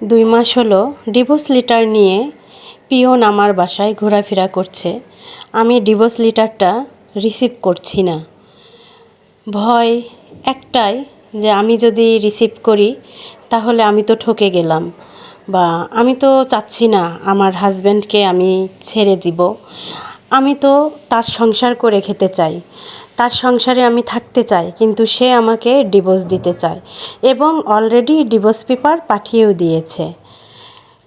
2 মাস হলো divorce letter নিয়ে peon আমার বাসায় ঘোরাফেরা করছে। আমি ডিভোর্স লেটারটা রিসিভ করছি না। ভয় একটাই যে আমি যদি রিসিভ করি তাহলে আমি তো ঠকে গেলাম, বা আমি তো চাচ্ছি না আমার হাজব্যান্ডকে আমি ছেড়ে দিব। আমি তো তার সংসার করে খেতে চাই, তার সংসারে আমি থাকতে চাই, কিন্তু সে আমাকে ডিভোর্স দিতে চায় এবং অলরেডি ডিভোর্স পেপার পাঠিয়েও দিয়েছে।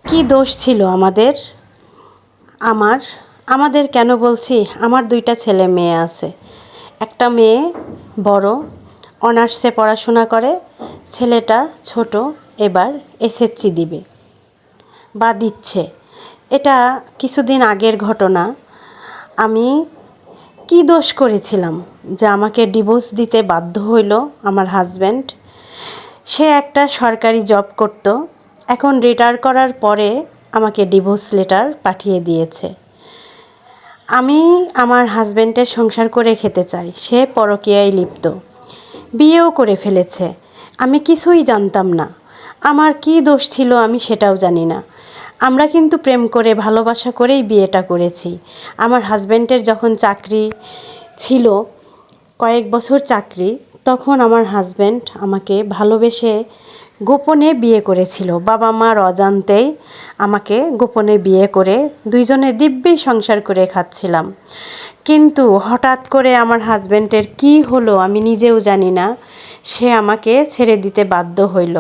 কি দোষ ছিল আমাদের? আমার আমাদের কেন বলছি? আমার 2টা ছেলে মেয়ে আছে। একটা মেয়ে বড়, অনার্সে পড়াশোনা করে, ছেলেটা ছোট, এবার এসএসসি দিবে বা দিচ্ছে। এটা কিছুদিন আগের ঘটনা। আমি কি দোষ করেছিলাম যে আমাকে ডিভোর্স দিতে বাধ্য হইল আমার হাজব্যান্ড? সে একটা সরকারি জব করত, এখন রিটায়ার করার পরে আমাকে ডিভোর্স লেটার পাঠিয়ে দিয়েছে। আমি আমার হাজব্যান্ডের সংসার করে খেতে চাই, সে পরকীয়ায় লিপ্ত, বিয়েও করে ফেলেছে। আমি কিছুই জানতাম না। আমার কি দোষ ছিল আমি সেটাও জানি না। আমরা কিন্তু প্রেম করে ভালোবাসা করেই বিয়েটা করেছি। আমার হাজব্যান্ডের যখন চাকরি ছিল, কয়েক বছর চাকরি, তখন আমার হাজব্যান্ড আমাকে ভালোবেসে গোপনে বিয়ে করেছিল। বাবা মার অজান্তেই আমাকে গোপনে বিয়ে করে দুইজনে দিব্যি সংসার করে খাচ্ছিলাম। কিন্তু হঠাৎ করে আমার হাজব্যান্ডের কি হলো আমি নিজেও জানি না, সে আমাকে ছেড়ে দিতে বাধ্য হইল।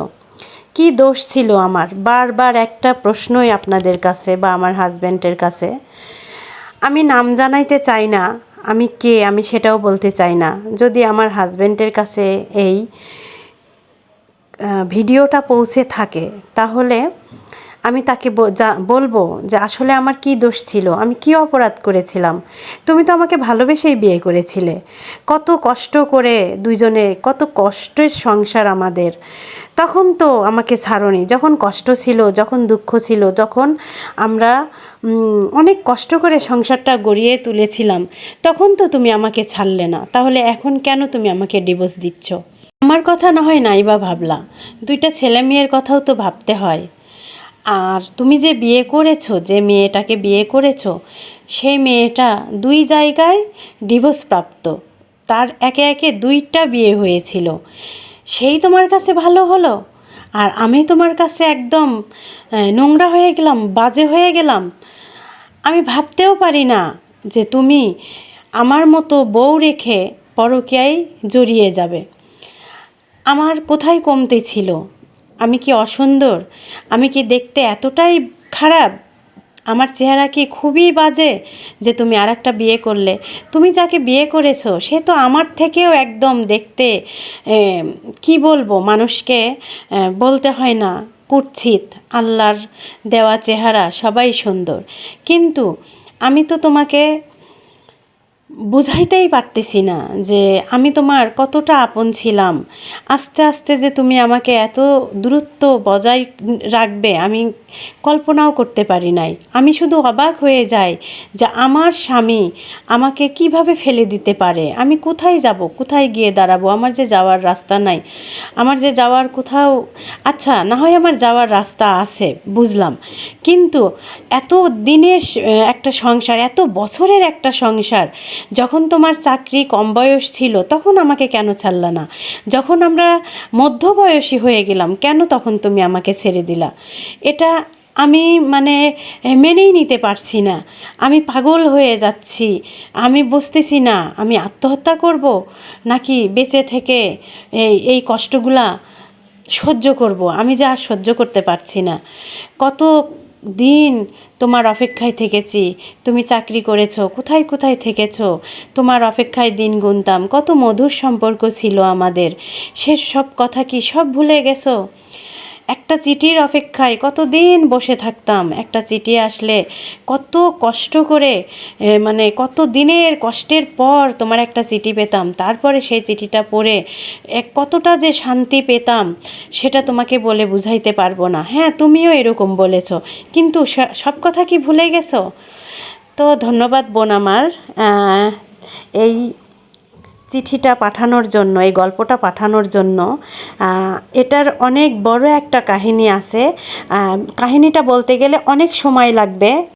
কি দোষ ছিল আমার? বারবার একটা প্রশ্নই আপনাদের কাছে বা আমার হাজব্যান্ডের কাছে। আমি নাম জানাইতে চাই না, আমি কে আমি সেটাও বলতে চাই না। যদি আমার হাজব্যান্ডের কাছে এই ভিডিওটা পৌঁছে থাকে তাহলে আমি তাকে বলবো যে আসলে আমার কি দোষ ছিল, আমি কি অপরাধ করেছিলাম। তুমি তো আমাকে ভালোবেসেই বিয়ে করেছিলে, কত কষ্ট করে দুইজনে, কত কষ্টের সংসার আমাদের। তখন তো আমাকে ছাড়োনি, যখন কষ্ট ছিল, যখন দুঃখ ছিল, যখন আমরা অনেক কষ্ট করে সংসারটা গড়িয়ে তুলেছিলাম, তখন তো তুমি আমাকে ছাড়লে না। তাহলে এখন কেন তুমি আমাকে ডিভোর্স দিচ্ছ? আমার কথা না হয় নাই বা ভাবলা, 2টা ছেলে মেয়ের কথাও তো ভাবতে হয়। আর তুমি যে বিয়ে করেছো, যে মেয়েটাকে বিয়ে করেছো, সেই মেয়েটা 2 জায়গায় ডিভোর্স প্রাপ্ত। তার একে একে 2টা বিয়ে হয়েছিল। সেই তোমার কাছে ভালো হলো, আর আমি তোমার কাছে একদম নোংরা হয়ে গেলাম, বাজে হয়ে গেলাম। আমি ভাবতেও পারি না যে তুমি আমার মতো বউ রেখে পরকীয়ায় জড়িয়ে যাবে। আমার কোথায় কমতি ছিল? আমি কি অসুন্দর? আমি কি দেখতে এতটাই খারাপ? আমার চেহারা কি খুবই বাজে যে তুমি আরেকটা বিয়ে করলে? তুমি যাকে বিয়ে করেছো সে তো আমার থেকেও একদম দেখতে, কি বলবো, মানুষকে বলতে হয় না কুৎসিত। আল্লাহর দেওয়া চেহারা, সবাই সুন্দর, কিন্তু আমি তো তোমাকে বুঝাইতেই পারতেছি না যে আমি তোমার কতটা আপন ছিলাম। আস্তে আস্তে যে তুমি আমাকে এত দূরত্ব বজায় রাখবে আমি কল্পনাও করতে পারি নাই। আমি শুধু অবাক হয়ে যাই যে আমার স্বামী আমাকে কিভাবে ফেলে দিতে পারে। আমি কোথায় যাব, কোথায় গিয়ে দাঁড়াবো? আমার যে যাওয়ার রাস্তা নাই, আমার যে যাওয়ার কোথাও, আচ্ছা না হয় আমার যাওয়ার রাস্তা আছে বুঝলাম, কিন্তু এত দিনের একটা সংসার, এত বছরের একটা সংসার, যখন তোমার চাকরি কম বয়স ছিল তখন আমাকে কেন ছাড়লা না? যখন আমরা মধ্যবয়সী হয়ে গেলাম কেন তখন তুমি আমাকে ছেড়ে দিলা? এটা আমি মানে মেনেই নিতে পারছি না। আমি পাগল হয়ে যাচ্ছি। আমি বুঝতেছি না আমি আত্মহত্যা করব নাকি বেঁচে থেকে এই কষ্টগুলা সহ্য করব। আমি যে আর সহ্য করতে পারছি না। কত দিন তোমার অপেক্ষায় থেকেছি। তুমি চাকরি করেছো, কোথায় কোথায় থেকেছো, তোমার অপেক্ষায় দিন গুনতাম। কত মধুর সম্পর্ক ছিল আমাদের, সে সব কথা কি সব ভুলে গেছো? একটা চিঠির অপেক্ষায় কত দিন বসে থাকতাম। একটা চিঠি আসলে কত কষ্ট করে, মানে কত দিনের কষ্টের পর তোমার একটা চিঠি পেতাম, তারপরে সেই চিঠিটা পড়ে কতটা যে শান্তি পেতাম সেটা তোমাকে বলে বুঝাইতে পারবো না। হ্যাঁ, তুমিও এরকম বলেছো, কিন্তু সব কথা কি ভুলে গেছো? তো ধন্যবাদ বোন আমার, এই চিঠিটা পাঠানোর জন্য, এই গল্পটা পাঠানোর জন্য। এটার অনেক বড় একটা কাহিনী আছে। কাহিনীটা বলতে গেলে অনেক সময় লাগবে।